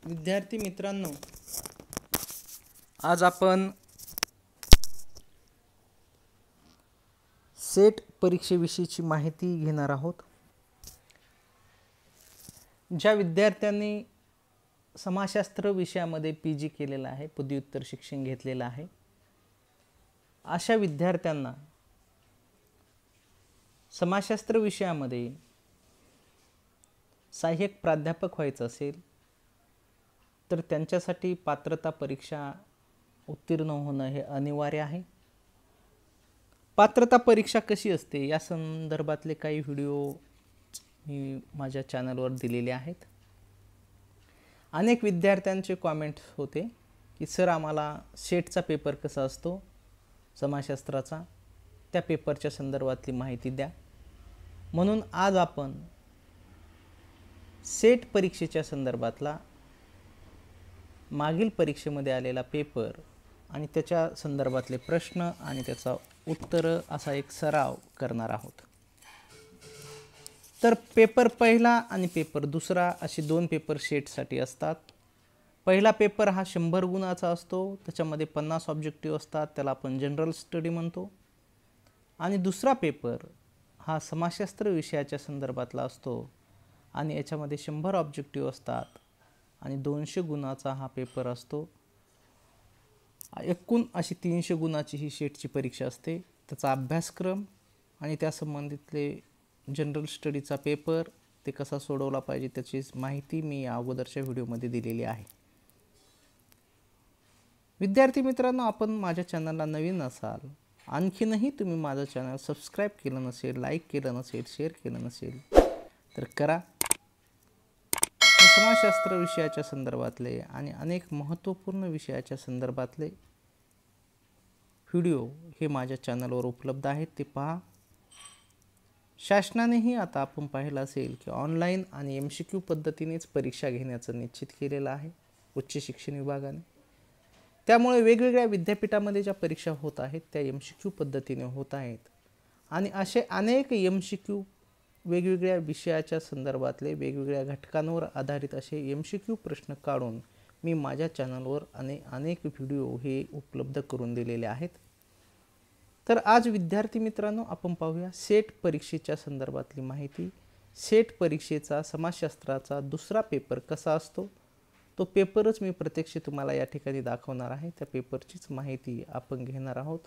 विद्यार्थी मित्रांनो, आज आपण सेट परीक्षेविषयीची माहिती घेणार आहोत. ज्या विद्यार्थ्यांनी समाजशास्त्र विषयामध्ये PG केलेला आहे, पदव्युत्तर शिक्षण घेतलेलं आहे, अशा विद्यार्थ्यांना समाजशास्त्र विषयामध्ये सहाय्यक प्राध्यापक व्हायचं असेल तर त्यांच्यासाठी पात्रता परीक्षा उत्तीर्ण होणं हे अनिवार्य आहे. पात्रता परीक्षा कशी असते या संदर्भातले काही व्हिडिओ मी माझ्या चॅनलवर दिलेले आहेत. अनेक विद्यार्थ्यांचे कॉमेंट्स होते की सर आम्हाला सेटचा पेपर कसा असतो समाजशास्त्राचा, त्या पेपरच्या संदर्भातली माहिती द्या. म्हणून आज आपण सेट परीक्षेच्या संदर्भातला मागील परीक्षेमध्ये आलेला पेपर आणि त्याच्या संदर्भातले प्रश्न आणि त्याचा उत्तर असा एक सराव करणार आहोत. तर पेपर पहिला आणि पेपर दुसरा असे दोन पेपर सेटसाठी असतात. पहिला पेपर हा 100 गुणाचा असतो, त्याच्यामध्ये 50 ऑब्जेक्टिव्ह असतात, त्याला आपण जनरल स्टडी म्हणतो. आणि दुसरा पेपर हा समाजशास्त्र विषयाच्या संदर्भातला असतो आणि याच्यामध्ये 100 ऑब्जेक्टिव्ह असतात आणि 200 गुणाचा हा पेपर असतो. एकूण अशी 300 गुणाची ही सेटची परीक्षा असते. त्याचा अभ्यासक्रम आणि त्या संबंधितले जनरल स्टडीचा पेपर ते कसा सोडवला पाहिजे त्याची माहिती मी या अगोदरच्या व्हिडिओमध्ये दिलेली आहे. विद्यार्थी मित्रांनो, आपण माझ्या चॅनलला नवीन असाल, आणखीनही तुम्ही माझं चॅनल सबस्क्राईब केलं नसेल, लाईक केलं नसेल, शेअर केलं नसेल तर करा. समाजशास्त्र विषयाच्या संदर्भातले आणि अनेक महत्त्वपूर्ण विषयाच्या संदर्भातले व्हिडिओ हे माझ्या चॅनलवर उपलब्ध आहेत, ते पहा. शासनानेही आता आपण पाहिलं असेल की ऑनलाईन आणि MCQ पद्धतीनेच परीक्षा घेण्याचं निश्चित केलेलं आहे उच्च शिक्षण विभागाने. त्यामुळे वेगवेगळ्या विद्यापीठामध्ये ज्या परीक्षा होत आहेत त्या MCQ पद्धतीने होत आहेत आणि असे अनेक MCQ वेगवेगळ्या विषयाच्या संदर्भातले वेगवेगळ्या घटकांवर आधारित असे MCQ प्रश्न काढून मी माझ्या चॅनलवर अनेक व्हिडिओ हे उपलब्ध करून दिलेले आहेत. तर आज विद्यार्थी मित्रांनो, आपण पाहूया सेट परीक्षेच्या संदर्भातली माहिती. सेट परीक्षेचा समाजशास्त्राचा दुसरा पेपर कसा असतो तो पेपरच मी प्रत्यक्ष तुम्हाला या ठिकाणी दाखवणार आहे. त्या पेपरचीच माहिती आपण घेणार आहोत.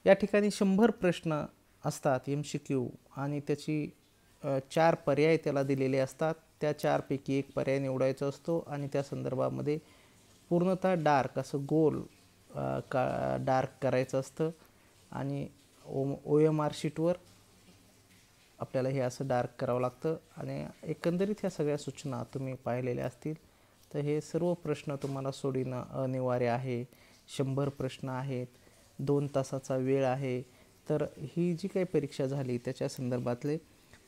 या ठिकाणी 100 प्रश्न असतात MCQ आणि त्याची 4 पर्याय त्याला दिलेले असतात. त्या 4 पैकी एक पर्याय निवडायचा असतो आणि त्या संदर्भामध्ये पूर्णतः डार्क असं गोल डार्क करायचं असतं आणि OMR शीटवर आपल्याला हे असं डार्क करावं लागतं. आणि एकंदरीत ह्या सगळ्या सूचना तुम्ही पाहिलेल्या असतील. तर हे सर्व प्रश्न तुम्हाला सोडवणं अनिवार्य आहे. 100 प्रश्न आहेत, 2 तासाचा वेळ आहे. तर ही जी काही परीक्षा झाली त्याच्या संदर्भातले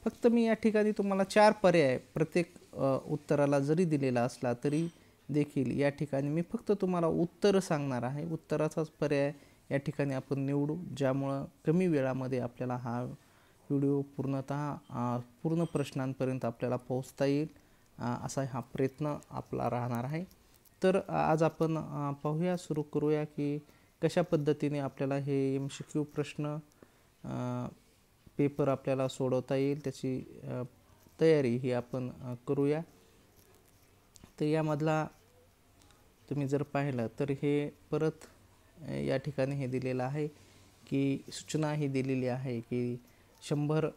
फक्त मी या ठिकाणी तुम्हाला 4 पर्याय प्रत्येक उत्तराला जरी दिलेला असला तरी देखील या ठिकाणी मी फक्त तुम्हाला उत्तर सांगणार आहे. उत्तराचाच पर्याय या ठिकाणी आपण निवडू, ज्यामुळं कमी वेळामध्ये आपल्याला हा व्हिडिओ पूर्ण प्रश्नांपर्यंत आपल्याला पोहोचता येईल असा हा प्रयत्न आपला राहणार आहे. तर आज आपण पाहूया, सुरू करूया की कशा पद्धतीने आपल्याला हे MCQ प्रश्न पेपर आपल्याला सोडवता येईल, त्याची तयारी ही आपण करूया. तर यामधला तुम्ही जर पाहिलं तर हे परत या ठिकाणी हे दिलेलं आहे की सूचना ही दिलेली आहे की 100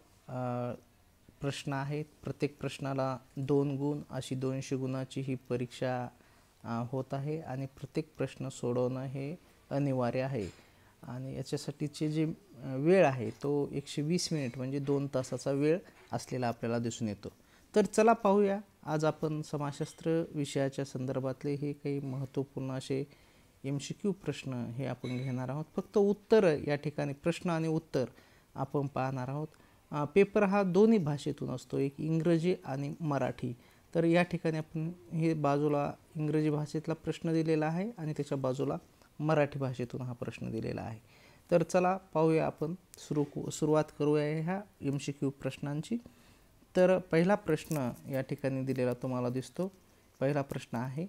प्रश्न आहेत, प्रत्येक प्रश्नाला 2 गुण अशी 200 गुणाची ही परीक्षा होत आहे आणि प्रत्येक प्रश्न सोडवणं हे अनिवार्य आहे. आणि याच्यासाठीचे जे वेळ आहे तो 120 मिनिट म्हणजे 2 तासाचा वेळ असलेला आपल्याला दिसून येतो. तर चला पाहूया, आज आपण समाजशास्त्र विषयाच्या संदर्भातले हे काही महत्त्वपूर्ण असे MCQ प्रश्न हे आपण घेणार आहोत. फक्त उत्तर या ठिकाणी प्रश्न आणि उत्तर आपण पाहणार आहोत. पेपर हा दोन्ही भाषेतून असतो, एक इंग्रजी आणि मराठी. तर या ठिकाणी आपण हे बाजूला इंग्रजी भाषेतला प्रश्न दिलेला आहे आणि त्याच्या बाजूला मराठी भाषेतून हा प्रश्न दिलेला आहे. तर चला पाहूया, आपण सुरुवात करूया ह्या MCQ प्रश्नांची. तर पहिला प्रश्न या ठिकाणी दिलेला तुम्हाला दिसतो. पहिला प्रश्न आहे,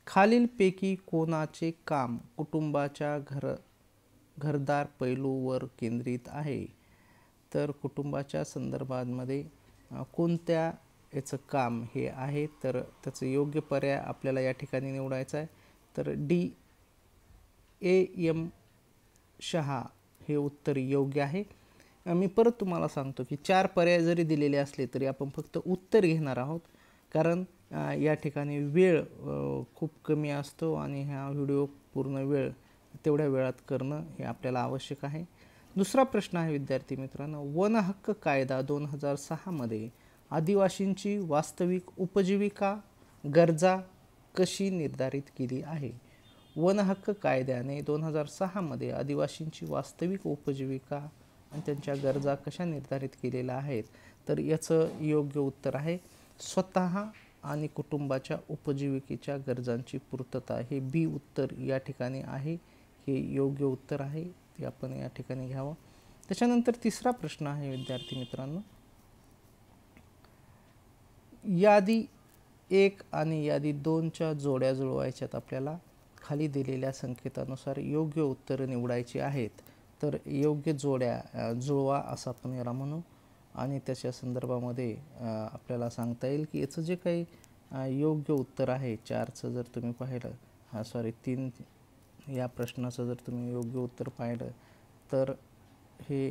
खालीलपैकी कोणाचे काम कुटुंबाच्या घरदार पैलूवर केंद्रित आहे? तर कुटुंबाच्या संदर्भामध्ये कोणत्या याचं काम हे आहे? तर त्याचं योग्य पर्याय आपल्याला या ठिकाणी निवडायचा आहे. तर डी ए एम शहा हे उत्तर योग्य आहे. मी परत तुम्हाला सांगतो की 4 पर्याय जरी दिलेले असले तरी आपण फक्त उत्तर घेणार आहोत, कारण या ठिकाणी वेळ खूप कमी असतो आणि हा व्हिडिओ पूर्ण वेळ तेवढ्या वेळात करणं हे आपल्याला आवश्यक आहे. दुसरा प्रश्न आहे विद्यार्थी मित्रांनो, वन हक्क कायदा 2006 मध्ये आदिवासींची वास्तविक उपजीविका गरजा कशी निर्धारित केली आहे? वन हक्क कायद्याने 2006 मध्ये आदिवासींची वास्तविक उपजीविका आणि त्यांच्या गरजा कशा निर्धारित केलेल्या आहेत? तर याचं योग्य उत्तर आहे स्वतः आणि कुटुंबाच्या उपजीविकेच्या गरजांची पूर्तता. हे बी उत्तर या ठिकाणी आहे, हे योग्य उत्तर आहे, ते आपण या ठिकाणी घ्यावं. त्याच्यानंतर तिसरा प्रश्न आहे विद्यार्थी मित्रांनो, यादी 1 आणि यादी 2च्या जोड्या जुळवायच्यात आपल्याला. खाली दिलेल्या संकेतानुसार योग्य उत्तर निवडायची आहेत. तर योग्य जोड्या जुळवा असं आपण याला म्हणू आणि त्याच्या संदर्भामध्ये आपल्याला सांगता येईल की याचं जे काही योग्य उत्तर आहे 4चं जर तुम्ही पाहिलं 3 या प्रश्नाचं जर तुम्ही योग्य उत्तर पाहिलं तर हे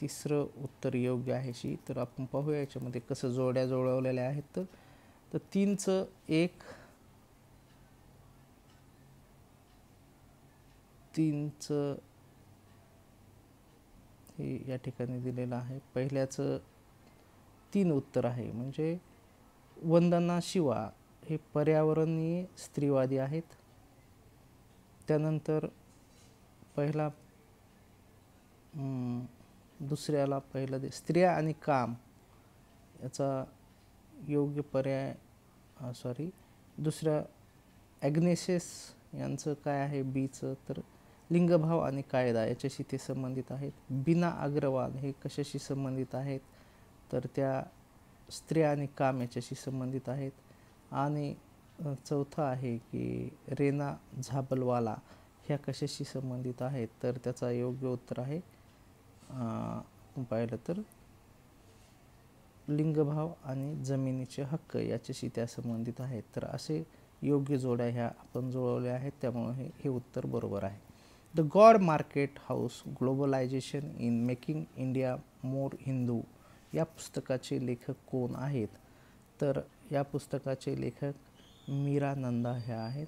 तिसरं उत्तर योग्य आहे. तर आपण पाहूया याच्यामध्ये कसं जोड्या जुळवलेल्या आहेत. तर 3चं 1, 3चं हे या ठिकाणी दिलेलं आहे. पहिल्याचं 3 उत्तर आहे, म्हणजे वंदना शिवा हे पर्यावरणीय स्त्रीवादी आहेत. त्यानंतर पहिला दुसऱ्याला पहिलं स्त्रिया आणि काम याचा योग्य पर्याय दुसऱ्या ॲग्नेसेस यांचं काय आहे बीचं, तर लिंगभाव आणि कायदा याच्याशी ते संबंधित आहेत. बीना अग्रवाल हे कशाशी संबंधित आहेत? तर त्या स्त्रिया आणि काम याच्याशी संबंधित आहेत. आणि चौथा आहे की रेना झाबलवाला ह्या कशाशी संबंधित आहेत? तर त्याचा योग्य उत्तर आहे पाहिलं तर लिंगभाव आणि जमिनीचे हक्क याच्याशी त्या संबंधित आहेत. तर असे योग्य जोड्या ह्या आपण जुळवल्या आहेत, त्यामुळे हे उत्तर बरोबर आहे. The god market how's globalisation in making India more Hindu या पुस्तकाचे लेखक कोण आहेत? तर या पुस्तकाचे लेखक मीरा नंदा ह्या आहेत.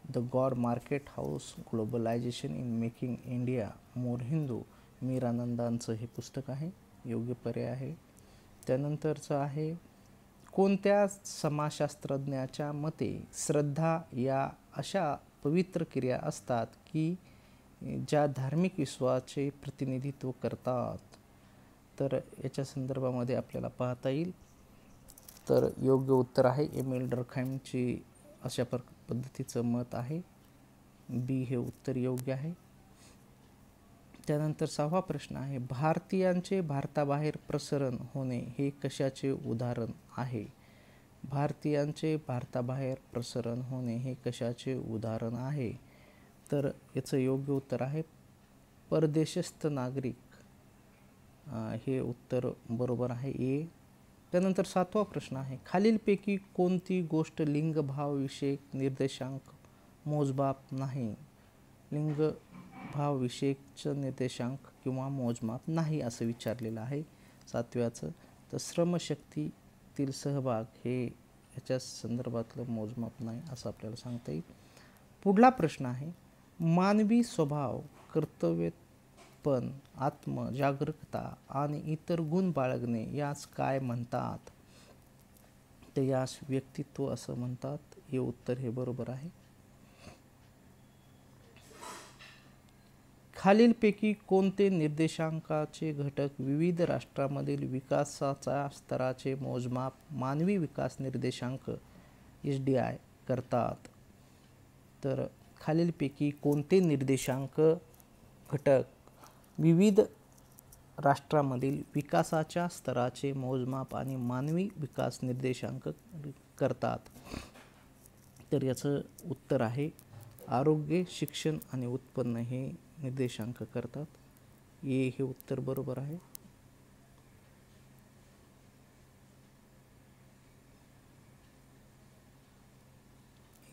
The god market how's globalisation in making India more Hindu Meera नंदांचं हे पुस्तक आहे, योग्य पर्याय आहे. त्यानंतरचं आहे, कोणत्या समाजशास्त्रज्ञाच्या मते श्रद्धा या अशा पवित्र क्रिया असतात की ज्या धार्मिक विश्वासाचे प्रतिनिधित्व करतात? तर याच्या संदर्भामध्ये आपल्याला पाहता येईल. तर योग्य उत्तर आहे एमिल डर्कहाइमची अशा पद्धतीचं मत आहे. बी हे उत्तर योग्य आहे. त्यानंतर 6वा प्रश्न आहे, भारतीयांचे भारताबाहेर प्रसरण होणे हे कशाचे उदाहरण आहे? भारतीयांचे भारताबाहेर प्रसरण होणे हे कशाचे उदाहरण आहे? तर याचं योग्य उत्तर आहे परदेशस्थ नागरिक, हे उत्तर बरोबर आहे ए. त्यानंतर 7वा प्रश्न आहे, खालीलपैकी कोणती गोष्ट लिंगभावविषयक निर्देशांक मोजमाप नाही? लिंगभावविषयकचं निर्देशांक किंवा मोजमाप नाही असं विचारलेलं आहे 7व्याचं. तर श्रमशक्तीतील सहभाग हे याच्या संदर्भातलं मोजमाप नाही असं आपल्याला सांगता येईल. पुढला प्रश्न आहे, मानवी स्वभाव, कर्तव्यपण, आत्मजागरूकता आणि इतर गुण बाळगणे यास काय म्हणतात? तर यास व्यक्तित्व असं म्हणतात. हे उत्तर हे बरोबर आहे. खालीलपैकी कोणते निर्देशांकाचे घटक विविध राष्ट्रांमधील विकासाच्या स्तराचे मोजमाप मानवी विकास निर्देशांक SDI करतात? तर खालीलपैकी कोणते निर्देशांक घटक विविध राष्ट्रामधील विकासाच्या स्तराचे मोजमाप आणि मानवी विकास निर्देशांक करतात? तर याचं उत्तर आहे आरोग्य, शिक्षण आणि उत्पन्न हे निर्देशांक करतात. हे उत्तर बरोबर आहे.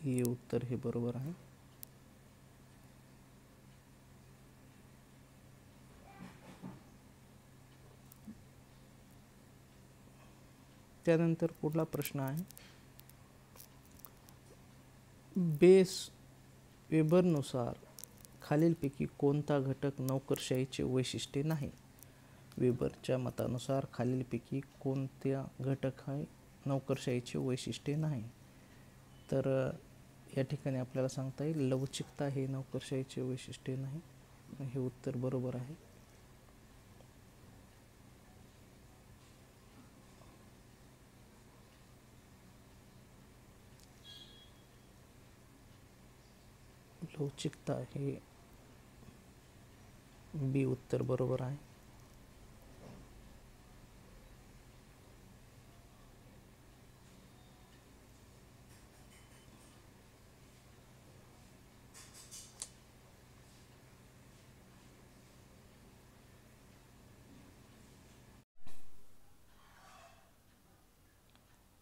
हे उत्तर हे बरोबर आहे. त्यानंतर पुढला प्रश्न आहे, बेस वेबरनुसार खालीलपैकी कोणता घटक नोकरशाहीचे वैशिष्ट्य नाही? वेबरच्या मतानुसार खालीलपैकी कोणत्या घटक आहे नोकरशाहीचे वैशिष्ट्य नाही? तर या ठिकाणी आपल्याला सांगता येईल लवचिकता हे नोकरशाहीचे वैशिष्ट्य नाही. हे उत्तर बरोबर आहे. लवचिकता हे बी उत्तर बरोबर आहे.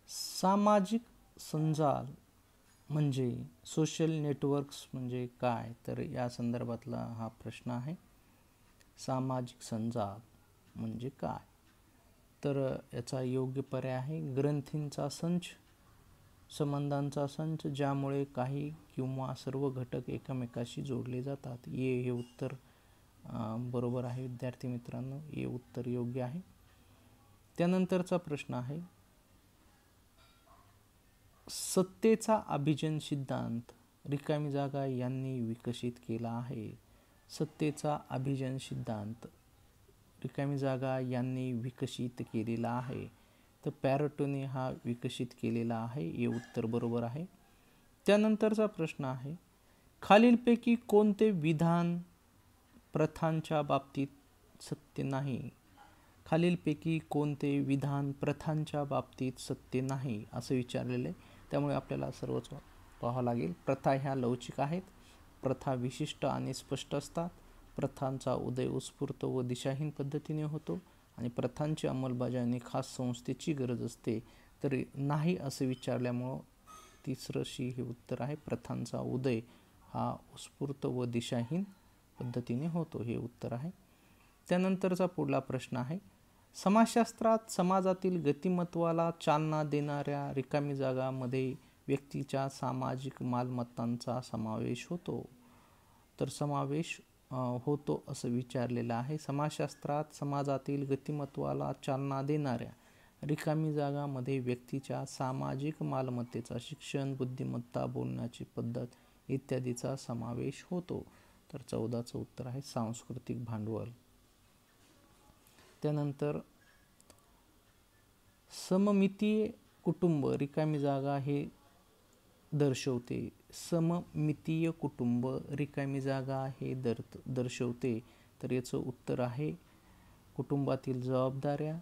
सामाजिक संजाल म्हणजे सोशल नेटवर्क्स म्हणजे काय? तर या संदर्भातला हा प्रश्न आहे. सामाजिक संजाल म्हणजे काय? तर याचा योग्य पर्याय आहे ग्रंथींचा संच, संबंधांचा संच ज्यामुळे काही किंवा सर्व घटक एकमेकाशी जोडले जातात. हे उत्तर बरोबर आहे विद्यार्थी मित्रांनो. हे उत्तर योग्य आहे. त्यानंतरचा प्रश्न आहे, सत्तेचा अभिजन सिद्धांत रिकामी जागा यांनी विकसित केला आहे. सत्तेचा अभिजन सिद्धांत रिकामी जागा यांनी विकसित केलेला आहे. तर पॅरेटोने हा विकसित केलेला आहे. हे उत्तर बरोबर आहे. त्यानंतरचा प्रश्न आहे, खालीलपैकी कोणते विधान प्रथांच्या बाबतीत सत्य नाही? खालीलपैकी कोणते विधान प्रथांच्या बाबतीत सत्य नाही असं विचारलेलं आहे. त्यामुळे आपल्याला सर्वच पाहावं लागेल. प्रथा ह्या लवचिक आहेत. प्रथा विशिष्ट आणि स्पष्ट असतात. प्रथांचा उदय उत्स्फूर्त व दिशाहीन पद्धतीने होतो आणि प्रथांची अंमलबजावणी खास संस्थेची गरज असते. तरी नाही असं विचारल्यामुळं तिसरं शी हे उत्तर आहे. प्रथांचा उदय हा उत्स्फूर्त व दिशाहीन पद्धतीने होतो. हे उत्तर आहे. त्यानंतरचा पुढला प्रश्न आहे, समाजशास्त्रात समाजातील गतिमत्वाला चालना देणाऱ्या रिकामी जागामध्ये व्यक्तीच्या सामाजिक मालमत्तांचा समावेश होतो. तर समावेश होतो असं विचारलेलं आहे. समाजशास्त्रात समाजातील गतिमत्वाला चालना देणाऱ्या रिकामी जागामध्ये व्यक्तीच्या सामाजिक मालमत्तेचा शिक्षण, बुद्धिमत्ता, बोलण्याची पद्धत इत्यादीचा समावेश होतो. तर 14चं उत्तर आहे सांस्कृतिक भांडवल. त्यानंतर सममितीय कुटुंब रिकामी जागा हे दर्शवते. सममितीय कुटुंब रिकामी जागा हे दर्शवते. तर याचं उत्तर आहे कुटुंबातील जबाबदाऱ्या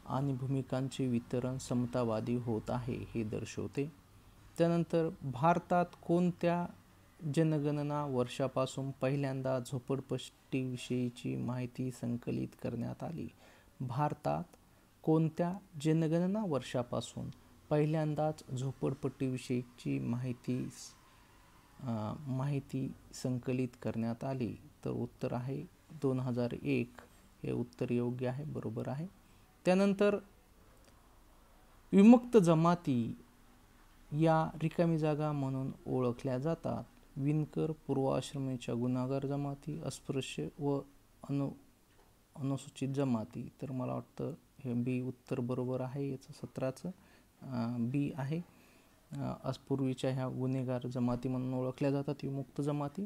आणि भूमिकांचे वितरण समतावादी होत आहे हे दर्शवते. त्यानंतर भारतात कोणत्या जनगणना वर्षापासून पहिल्यांदा झोपडपट्टीविषयीची माहिती संकलित करण्यात आली? भारतात कोणत्या जनगणना वर्षापासून पहिल्यांदाच झोपडपट्टीविषयीची माहिती संकलित करण्यात आली? तर उत्तर आहे 2001. हे उत्तर योग्य आहे, बरोबर आहे. त्यानंतर विमुक्त जमाती या रिकामी जागा म्हणून ओळखल्या जातात. विणकर, पूर्वाश्रमीच्या गुन्हेगार जमाती, अस्पृश्य व अनुसूचित जमाती. तर मला वाटतं हे बी उत्तर बरोबर आहे. याचं 17चं बी आहे. पूर्वीच्या ह्या गुन्हेगार जमाती म्हणून ओळखल्या जातात विमुक्त जमाती.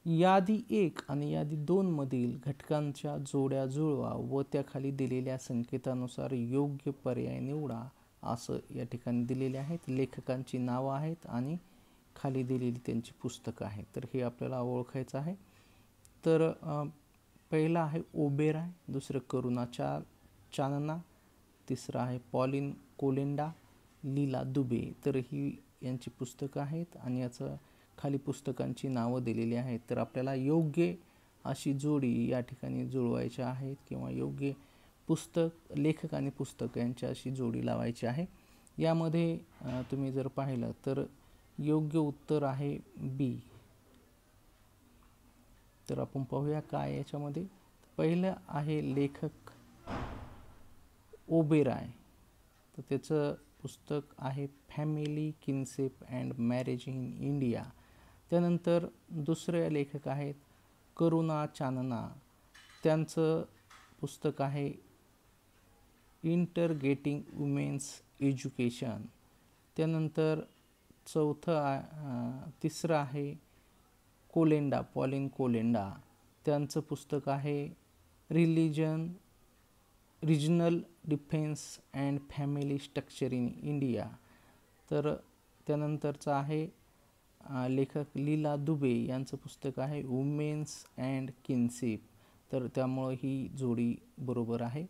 यादी 1 आणि यादी 2 मधील घटकांच्या जोड्या जुळवा व त्याखाली दिलेल्या संकेतानुसार योग्य पर्याय निवडा असं या ठिकाणी दिलेले आहेत. लेखकांची नावं आहेत आणि खाली दिलेली त्यांची पुस्तकं आहेत. तर हे आपल्याला ओळखायचं आहे. तर पहिला आहे ओबेरॉय, दुसरं करुणा चानना, तिसरं आहे पॉलिन कोलेंडा, लीला दुबे. तर ही यांची पुस्तकं आहेत आणि याचं खाली पुस्तकांची नावं दिलेली आहेत. तर आपल्याला योग्य अशी जोडी या ठिकाणी जुळवायची आहेत किंवा योग्य पुस्तक, लेखक आणि पुस्तक यांच्या अशी जोडी लावायची आहे. यामध्ये तुम्ही जर पाहिलं तर योग्य उत्तर आहे बी. तर आपण पाहूया काय याच्यामध्ये. पहिलं आहे लेखक ओबेरॉय, तर त्याचं पुस्तक आहे family, kinship and marriage in India. त्यानंतर दुसरे लेखक आहेत करुणा चानना, त्यांचं पुस्तक आहे इंटरगेटिंग वुमेन्स एज्युकेशन. त्यानंतर तिसरं आहे कोलेंडा, पॉलिन कोलेंडा, त्यांचं पुस्तक आहे regional defence and family structure in India. तर त्यानंतरचं आहे लेखक लीला दुबे, यांचं पुस्तक आहे वुमेन्स अँड किनशिप. तर त्यामुळं ही जोडी बरोबर आहे.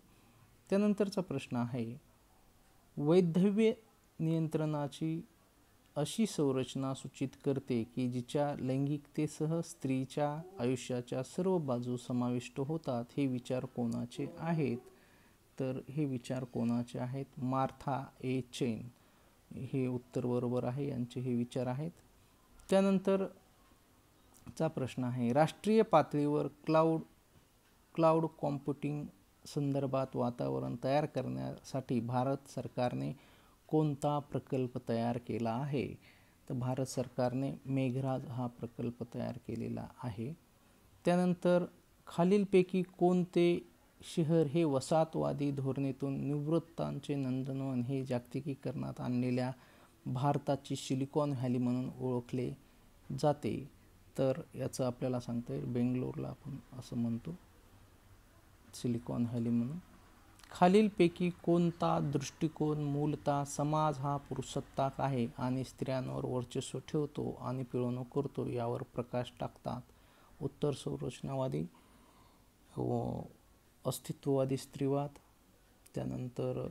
त्यानंतरचा प्रश्न आहे वैधव्य नियंत्रणाची अशी संरचना सूचित करते की जिच्या लैंगिकतेसह स्त्रीच्या आयुष्याच्या सर्व बाजू समाविष्ट होतात. हे विचार कोणाचे आहेत? तर हे विचार कोणाचे आहेत? मार्था ए चेन. हे उत्तर बरोबर आहे, यांचे हे विचार आहेत. त्यानंतरचा प्रश्न आहे राष्ट्रीय पातळीवर क्लाउड कॉम्प्युटिंग संदर्भात वातावरण तयार करण्यासाठी भारत सरकारने कोणता प्रकल्प तयार केला आहे? तर भारत सरकारने मेघराज हा प्रकल्प तयार केलेला आहे. त्यानंतर खालीलपैकी कोणते शहर हे वसाहतवादी धोरणेतून निवृत्तांचे नंदनवन हे जागतिकीकरणात आणलेल्या भारताची सिलिकॉन व्हॅली म्हणून ओळखले जाते? तर याचं आपल्याला सांगता येईल बेंगलोरला आपण असं म्हणतो सिलिकॉन व्हॅली म्हणून. खालीलपैकी कोणता दृष्टिकोन मूलतः समाज हा पुरुषसत्ताक आहे आणि स्त्रियांवर वर्चस्व ठेवतो आणि पिळवणूक करतो यावर प्रकाश टाकतात? उत्तर संरचनावादी व अस्तित्ववादी स्त्रीवाद, त्यानंतर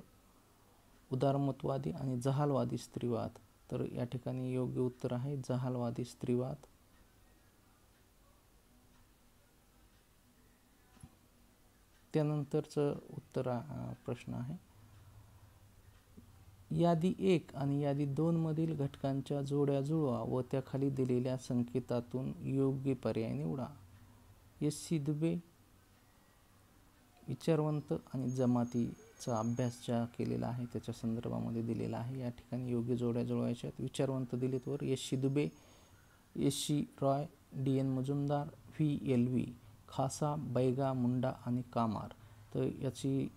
उदारमतवादी आणि जहालवादी स्त्रीवाद. तर या ठिकाणी योग्य उत्तर आहे जहालवादी स्त्रीवाद. त्यानंतरचं प्रश्न आहे यादी 1 आणि यादी 2 मधील घटकांच्या जोड्या जुळवा व त्या खाली दिलेल्या संकेतातून योग्य पर्याय निवडा. एस.सी. दुबे विचारवंत आणि जमातीचा अभ्यास ज्या केलेला आहे त्याच्या संदर्भामध्ये दिलेला आहे. या ठिकाणी योग्य जोड्या जुळवायच्या आहेत. विचारवंत दिलेत वर S C. Dube, S C. Roy, D N. Mujumdar, V L V. खासा, बैगा, मुंडा आणि कामार. तर याची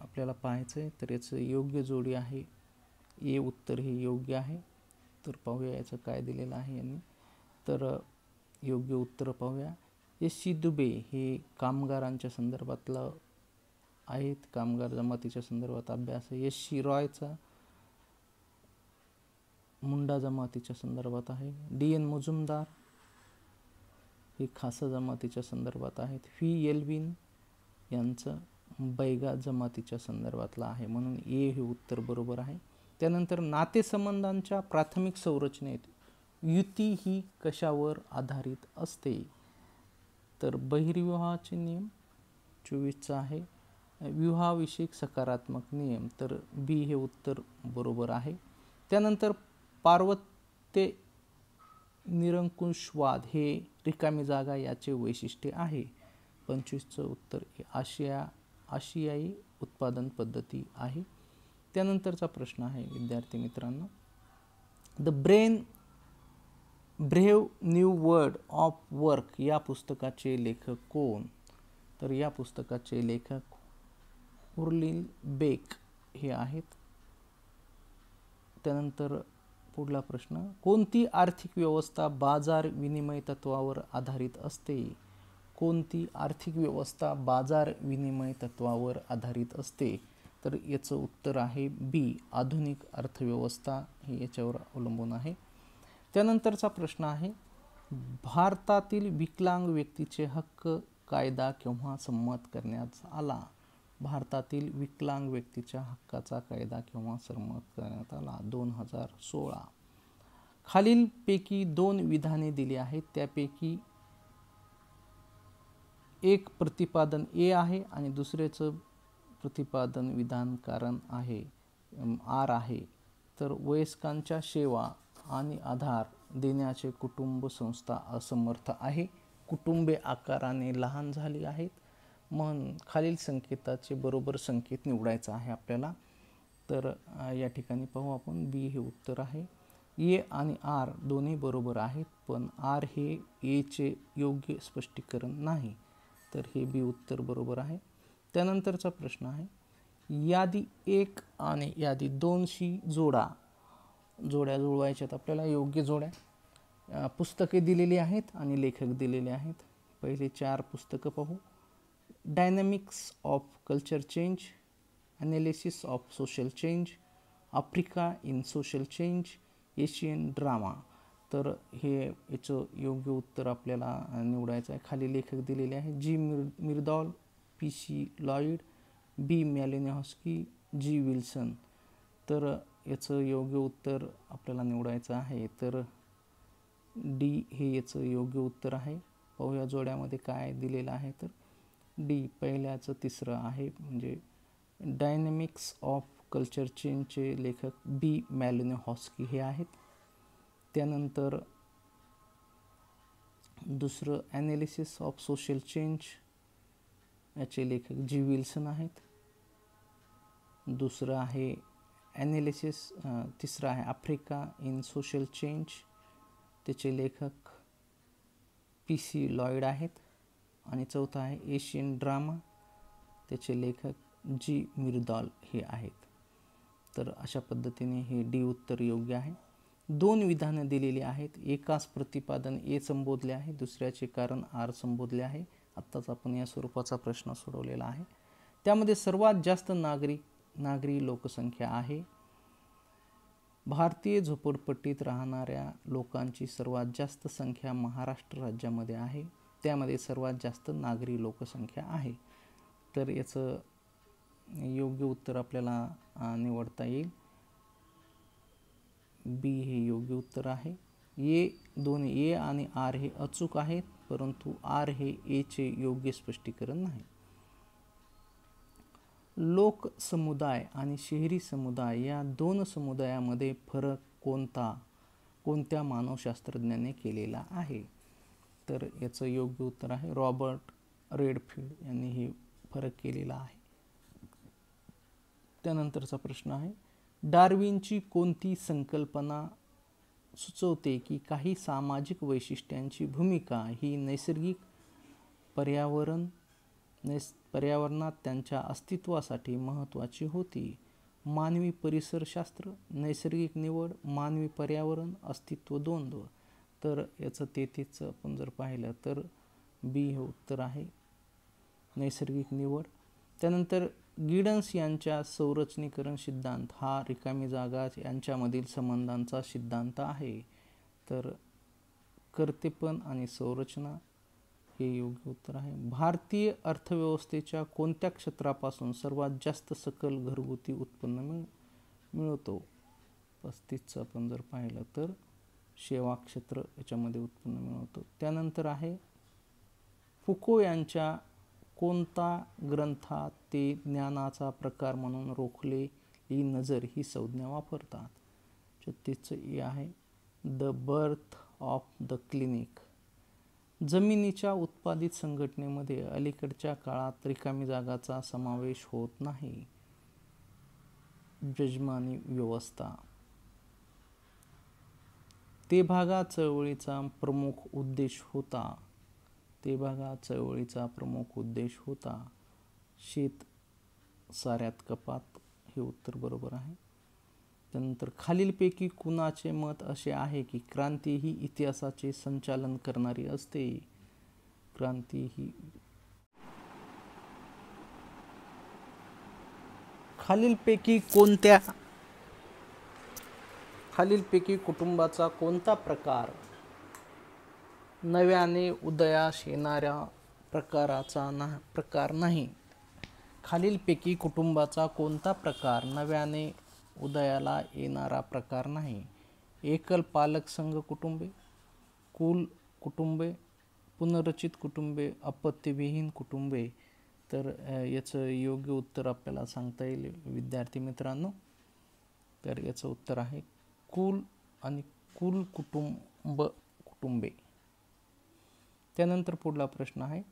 आपल्याला पाहायचं आहे. तर याचं योग्य जोडी आहे ए. उत्तर हे योग्य आहे. तर पाहूया याचं काय दिलेलं आहे यांनी. तर योग्य उत्तर पाहूया. एस.सी. दुबे हे कामगारांच्या संदर्भातलं आहेत, कामगार जमातीच्या संदर्भात अभ्यास आहे. एस.सी. रॉयचा मुंडा जमातीच्या संदर्भात आहे. डी.एन. मुजुमदार हे खासा जमातीच्या संदर्भात आहेत. व्ही.एल.व्ही. यांचं बैगा जमातीच्या संदर्भातलं आहे. म्हणून ए हे उत्तर बरोबर आहे. त्यानंतर नातेसंबंधांच्या प्राथमिक संरचनेत युती ही कशावर आधारित असते? तर बहिर्विवाहाचे नियम 24चा आहे. विवाहाविषयक सकारात्मक नियम. तर बी हे उत्तर बरोबर आहे. त्यानंतर पार्वत्य निरंकुशवाद हे रिकामी जागा याचे वैशिष्ट्य आहे. 25चं उत्तर आशियाई उत्पादन पद्धती आहे. त्यानंतरचा प्रश्न आहे विद्यार्थी मित्रांनो, the brave new world of work या पुस्तकाचे लेखक कोण? तर या पुस्तकाचे लेखक उर्लिन बेक हे आहेत. त्यानंतर पुढला प्रश्न, कोणती आर्थिक व्यवस्था बाजार विनिमय तत्वावर आधारित असते? कोणती आर्थिक व्यवस्था बाजार विनिमय तत्वावर आधारित असते? तर याचं उत्तर आहे बी. आधुनिक अर्थव्यवस्था ही याच्यावर अवलंबून आहे. त्यानंतरचा प्रश्न आहे भारतातील विकलांग व्यक्तीचे हक्क कायदा केव्हा संमत करण्यात आला? भारतातील विकलांग व्यक्तीच्या हक्काचा कायदा केव्हा संमत करण्यात आला? 2016. खालीलपैकी 2 विधाने दिली आहेत, त्यापैकी एक प्रतिपादन ए आहे आणि दुसऱ्याचं प्रतिपादन विधान कारण आहे आर आहे. तर वयस्कांच्या सेवा आणि आधार देण्याचे कुटुंब संस्था असमर्थ आहे. कुटुंबे आकाराने लहान झाली आहेत, म्हणून खालील संकेताचे बरोबर संकेत निवडायचा आहे आपल्याला. तर या ठिकाणी पाहू आपण, बी हे उत्तर आहे. ए आणि आर दोन्ही बरोबर आहेत, पण आर हे एचे योग्य स्पष्टीकरण नाही, तर हे बी उत्तर बरोबर आहे. त्यानंतरचा प्रश्न आहे, यादी 1 आणि यादी 2शी जोड्या जुळवायच्यात आपल्याला, योग्य जोड्या. पुस्तके दिलेली आहेत आणि लेखक दिलेले आहेत. पहिले 4 पुस्तकं पाहू. Dynamics of culture change, analysis of social change, Africa in social change, Asian drama. तर हे याचं योग्य उत्तर आपल्याला निवडायचं आहे. खाली लेखक दिलेले आहेत, जी मिर्डॉल, पी सी लॉईड, बी मॅलिनोव्स्की, जी विल्सन. तर याचं योग्य उत्तर आपल्याला निवडायचं आहे. तर डी हे याचं योग्य उत्तर आहे. पाहूया जोड्यामध्ये काय दिलेलं आहे. तर डी पहिल्याचं तिसरं आहे, म्हणजे डायनॅमिक्स ऑफ कल्चर चेंजचे लेखक बी मॅलिनोव्स्की हे आहेत. त्यानंतर दुसरं ॲनालिसिस ऑफ सोशल चेंज याचे लेखक जी विल्सन आहेत. दुसरं आहे ॲनालिसिस, तिसरं आहे आफ्रिका इन सोशल चेंज, त्याचे लेखक पी सी लॉईड आहेत. आणि चौथा आहे एशियन ड्रामा, त्याचे लेखक जी मिर्डॉल हे आहेत. तर अशा पद्धतीने हे डी उत्तर योग्य आहे. 2 विधानं दिलेली आहेत, एकाच प्रतिपादन ए संबोधले आहे, दुसऱ्याचे कारण आर संबोधले आहे. आत्ताच आपण या स्वरूपाचा प्रश्न सोडवलेला आहे. त्यामध्ये सर्वात जास्त नागरी लोकसंख्या आहे. भारतीय झोपडपट्टीत राहणाऱ्या लोकांची सर्वात जास्त संख्या महाराष्ट्र राज्यामध्ये आहे, त्यामध्ये सर्वात जास्त नागरी लोकसंख्या आहे. तर याचं योग्य उत्तर आपल्याला निवडता येईल. बी हे योग्य उत्तर आहे. दोन्ही ए आणि आर हे अचूक आहेत, परंतु आर हे एचे योग्य स्पष्टीकरण नाही. लोक समुदाय आणि शहरी समुदाय या 2 समुदायामध्ये फरक कोणत्या मानवशास्त्रज्ञाने केलेला आहे? तर याचं योग्य उत्तर आहे रॉबर्ट रेडफिल्ड यांनी हे फरक केलेला आहे. त्यानंतरचा प्रश्न आहे, डार्विनची कोणती संकल्पना सुचवते की काही सामाजिक वैशिष्ट्यांची भूमिका ही नैसर्गिक पर्यावरणात त्यांच्या अस्तित्वासाठी महत्त्वाची होती? मानवी परिसरशास्त्र, नैसर्गिक निवड, मानवी पर्यावरण, अस्तित्व द्वंद्व. तर याचं 33 आपण जर पाहिलं तर बी हे उत्तर आहे, नैसर्गिक निवड. त्यानंतर गिडन्स यांच्या संरचनीकरण सिद्धांत हा रिकामी जागा यांच्यामधील संबंधांचा सिद्धांत आहे. तर कर्तेपण आणि संरचना हे योग्य उत्तर आहे. भारतीय अर्थव्यवस्थेच्या कोणत्या क्षेत्रापासून सर्वात जास्त सकल घरगुती उत्पन्न मिळवतो? 35 आपण जर पाहिलं तर सेवा क्षेत्र याच्यामध्ये उत्पन्न मिळवतो. त्यानंतर आहे, फुको यांच्या कोणता ग्रंथात ते ज्ञानाचा प्रकार म्हणून रोखलेली नजर ही संज्ञा वापरतात? 36 ए आहे, the birth of the clinic. जमिनीच्या उत्पादित संघटनेमध्ये अलीकडच्या काळात रिकामी जागाचा समावेश होत नाही. जजमानी व्यवस्था. तेभागा चळवळीचा प्रमुख उद्देश होता शेत साऱ्यात कपात. हे उत्तर बरोबर आहे. त्यानंतर खालीलपैकी कुणाचे मत असे आहे की क्रांती ही इतिहासाचे संचालन करणारी असते? खालीलपैकी कुटुंबाचा कोणता प्रकार नव्याने उदयास येणाऱ्या प्रकार नाही. खालीलपैकी कुटुंबाचा कोणता प्रकार नव्याने उदयाला येणारा प्रकार नाही? एकल पालक संघ कुटुंबे, कुल कुटुंबे, पुनर्रचित कुटुंबे, अपत्यविहीन कुटुंबे. तर याचं योग्य उत्तर आपल्याला सांगता येईल विद्यार्थी मित्रांनो. तर याचं उत्तर आहे कुल आणि कुल कुटुंबे. त्यानंतर पुढला प्रश्न आहे,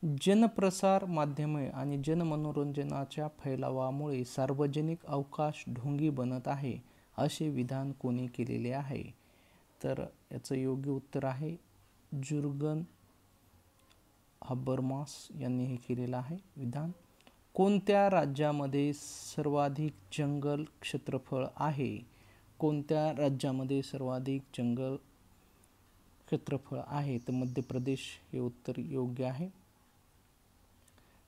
जनप्रसार माध्यमे आणि जनमनोरंजनाच्या फैलावामुळे सार्वजनिक अवकाश ढोंगी बनत आहे असे विधान कोणी केलेले आहे? तर याचं योग्य उत्तर आहे जुर्गन हबरमास यांनी हे केलेलं आहे विधान. कोणत्या राज्यामध्ये सर्वाधिक जंगल क्षेत्रफळ आहे? कोणत्या राज्यामध्ये सर्वाधिक जंगल क्षेत्रफळ आहे? तर मध्य प्रदेश हे उत्तर योग्य आहे.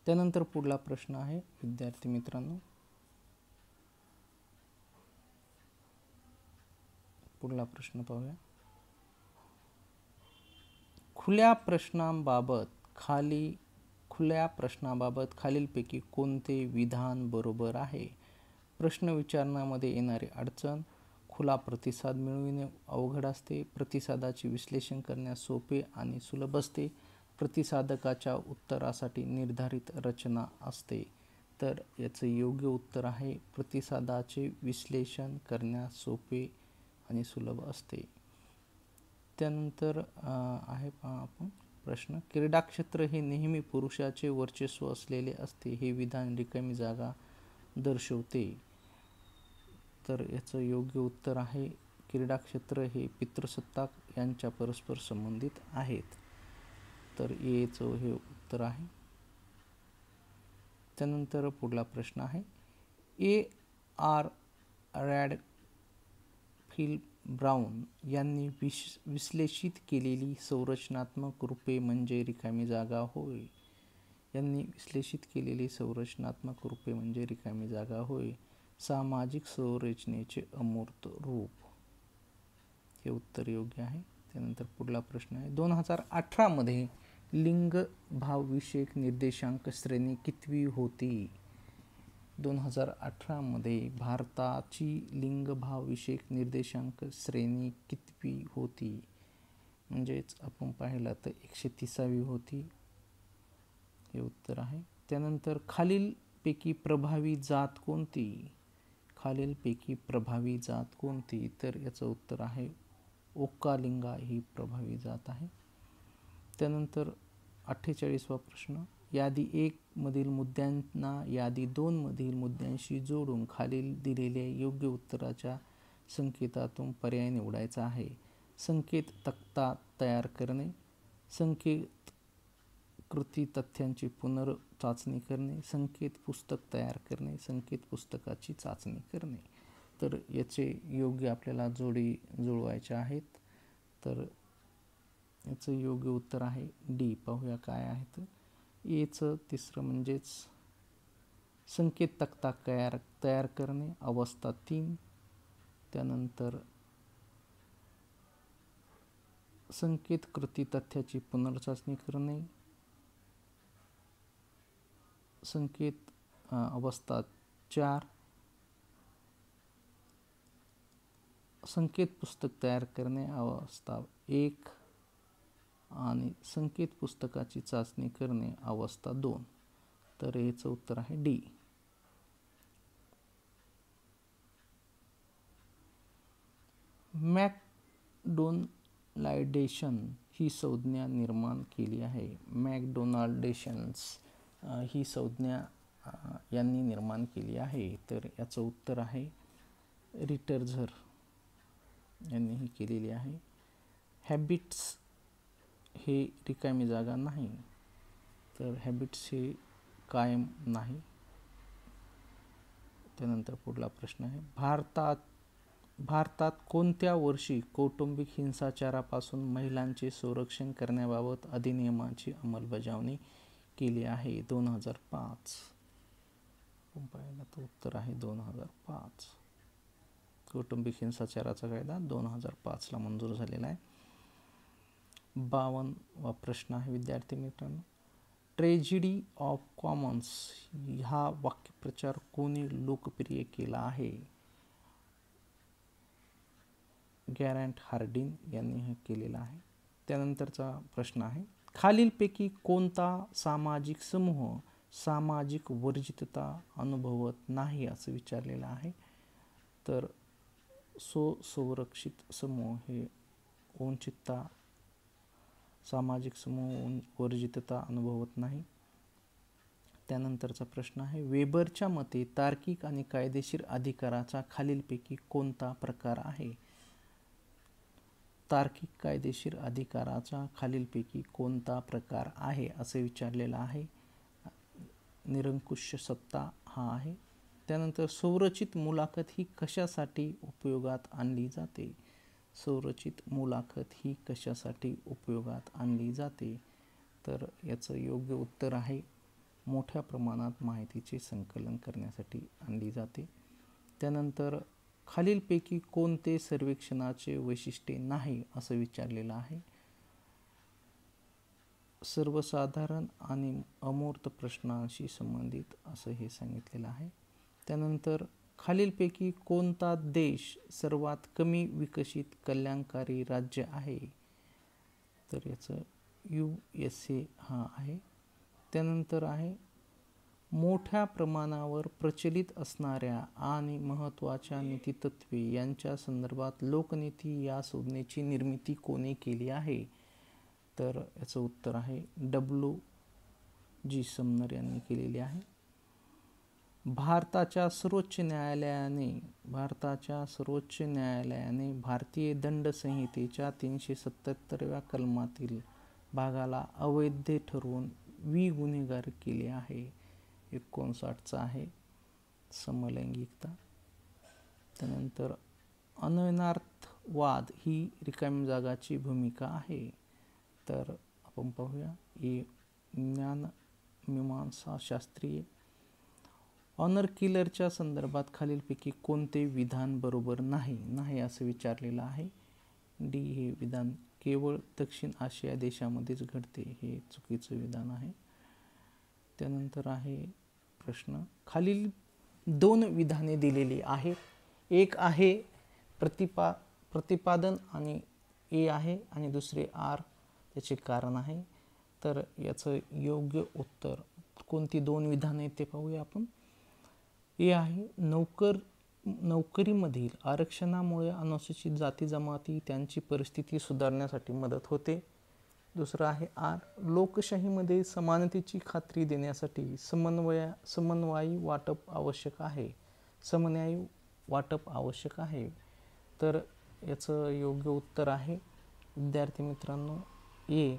त्यानंतर पुढला प्रश्न आहे विद्यार्थी मित्रांनो, पुढला प्रश्न पाहूया. खुल्या प्रश्नाबाबत खालीलपैकी कोणते विधान बरोबर आहे? प्रश्न विचारण्यामध्ये येणारी अडचण, खुला प्रतिसाद मिळविणे अवघड असते, प्रतिसादाचे विश्लेषण करण्यास सोपे आणि सुलभ असते, प्रतिसादकाच्या उत्तरासाठी निर्धारित रचना असते. तर याचं योग्य उत्तर आहे प्रतिसादाचे विश्लेषण करण्यास सोपे आणि सुलभ असते. त्यानंतर आहे पहा आपण प्रश्न, क्रीडा क्षेत्र हे नेहमी पुरुषाचे वर्चस्व असलेले असते हे विधान रिकामी जागा दर्शवते. तर याचं योग्य उत्तर आहे क्रीडा क्षेत्र हे पितृसत्ताक यांच्या परस्पर संबंधित आहेत. तर याचं हे उत्तर आहे. त्यानंतर पुढला प्रश्न आहे, A.R. रॅडक्लिफ ब्राउन यांनी विश्लेषित केलेली संरचनात्मक रूपे म्हणजे रिकामी जागा होय. यांनी विश्लेषित केलेली संरचनात्मक रूपे म्हणजे रिकामी जागा होय. सामाजिक संरचनेचे अमूर्त रूप हे उत्तर योग्य आहे. त्यानंतर पुढला प्रश्न आहे, 2018 मध्ये लिंगभावविषयक निर्देशांक श्रेणी कितवी होती? 2018 मध्ये भारताची लिंगभावविषयक निर्देशांक श्रेणी कितवी होती? म्हणजेच आपण पाहिलं तर 130वी होती. हे उत्तर आहे. त्यानंतर खालीलपैकी प्रभावी जात कोणती? खालीलपैकी प्रभावी जात कोणती? तर याचं उत्तर आहे ओकालिंगा ही प्रभावी जात आहे. त्यानंतर 48वा प्रश्न, यादी 1 मधील मुद्द्यांना यादी 2 मधील मुद्द्यांशी जोडून खालील दिलेल्या योग्य उत्तराच्या संकेतातून पर्याय निवडायचा आहे. संकेत तक्ता तयार करणे, संकेत कृती तथ्यांची पुनर्चाचणी करणे, संकेत पुस्तक तयार करणे, संकेत पुस्तकाची चाचणी करणे. तर याचे योग्य आपल्याला जोडी जुळवायच्या आहेत. तर याचं योग्य उत्तर आहे डी. पाहूया काय आहे तर एचं तिसरं म्हणजेच संकेत तक्ता तयार करणे, अवस्था 3. त्यानंतर संकेत कृती तथ्याची पुनर्चाचणी करणे, संकेत अवस्था 4, संकेत पुस्तक तयार करणे अवस्था 1 आणि संकेत पुस्तकाची चाचणी करणे अवस्था 2. तर याचं उत्तर आहे डी. मॅकडोनाल्डेशन ही संज्ञा निर्माण केली आहे. मॅकडोनाल्डेशन्स ही संज्ञा यांनी निर्माण केली आहे. तर याचं उत्तर आहे रिटर्झर यांनी ही केलेली आहे. हॅबिट्स हे रिकामी जागा नाही. तर हॅबिट्स हे कायम नाही. त्यानंतर पुढला प्रश्न आहे, भारतात कोणत्या वर्षी कौटुंबिक हिंसाचारापासून महिलांचे संरक्षण करण्याबाबत अधिनियमाची अंमलबजावणी केली आहे? 2005. पाहिलं तर उत्तर आहे 2005. कौटुंबिक हिंसाचाराचा कायदा 2005ला मंजूर झालेला आहे. 52वा प्रश्न आहे विद्यार्थी मित्रांनो, ट्रेजिडी ऑफ कॉमन्स हा वाक्यप्रचार कोणी लोकप्रिय केला आहे? गॅरंट हार्डिन यांनी हे केलेला आहे. त्यानंतरचा प्रश्न आहे, खालीलपैकी कोणता सामाजिक समूह सामाजिक वर्जितता अनुभवत नाही असं विचारलेलं आहे? तर स्वसंरक्षित समूह हे वंचितता सामाजिक समूह वर्जितता अनुभवत नाही. त्यानंतरचा प्रश्न आहे, वेबरच्या मते तार्किक आणि कायदेशीर अधिकाराचा खालीलपैकी कोणता प्रकार आहे? तार्किक कायदेशीर अधिकाराचा खालीलपैकी कोणता प्रकार आहे असे विचारलेलं आहे. निरंकुश सत्ता हा आहे. त्यानंतर संरचित मुलाखत ही कशासाठी उपयोगात आणली जाते? संरचित मुलाखत ही कशासाठी उपयोगात आणली जाते? तर याचं योग्य उत्तर आहे, मोठ्या प्रमाणात माहितीचे संकलन करण्यासाठी आणली जाते. त्यानंतर खालीलपैकी कोणते सर्वेक्षणाचे वैशिष्ट्य नाही असं विचारलेलं आहे? सर्वसाधारण आणि अमूर्त प्रश्नांशी संबंधित असं हे सांगितलेलं आहे. त्यानंतर खालीलपैकी कोणता देश सर्वात कमी विकसित कल्याणकारी राज्य आहे? तर याचं USA हा आहे. त्यानंतर आहे, मोठ्या प्रमाणावर प्रचलित असणाऱ्या आणि महत्त्वाच्या नीतितत्त्वे यांच्या संदर्भात लोकनीती या संज्ञेची निर्मिती कोणी केली आहे? तर याचं उत्तर आहे W.G. समनर यांनी केलेली आहे. भारताच्या सर्वोच्च न्यायालयाने भारतीय दंड संहितेच्या 377व्या कलमातील भागाला अवैध ठरवून विगुन्हेगार केले आहे. 59चा आहे समलैंगिकता. त्यानंतर अनन्वयार्थवाद ही रिकाम्या जागाची भूमिका आहे. तर आपण पाहूया, ज्ञानमीमांसा शास्त्रीय. ऑनर किलरच्या संदर्भात खालीलपैकी कोणते विधान बरोबर नाही असं विचारलेलं आहे? D हे विधान केवळ दक्षिण आशिया देशामध्येच घडते, हे चुकीचं विधान आहे. त्यानंतर आहे प्रश्न, खालील 2 विधाने दिलेली आहेत. एक आहे प्रतिपादन आणि A आहे आणि दुसरे R, त्याचे कारण आहे. तर याचं योग्य उत्तर कोणती 2 विधाने ते पाहूया आपण. A आहे, नोकरीमधील आरक्षणामुळे अनुसूचित जाती जमाती त्यांची परिस्थिती सुधारण्यासाठी मदत होते. दुसरं आहे R, लोकशाहीमध्ये समानतेची खात्री देण्यासाठी समन्वयी वाटप आवश्यक आहे. तर याचं योग्य उत्तर आहे विद्यार्थी मित्रांनो A.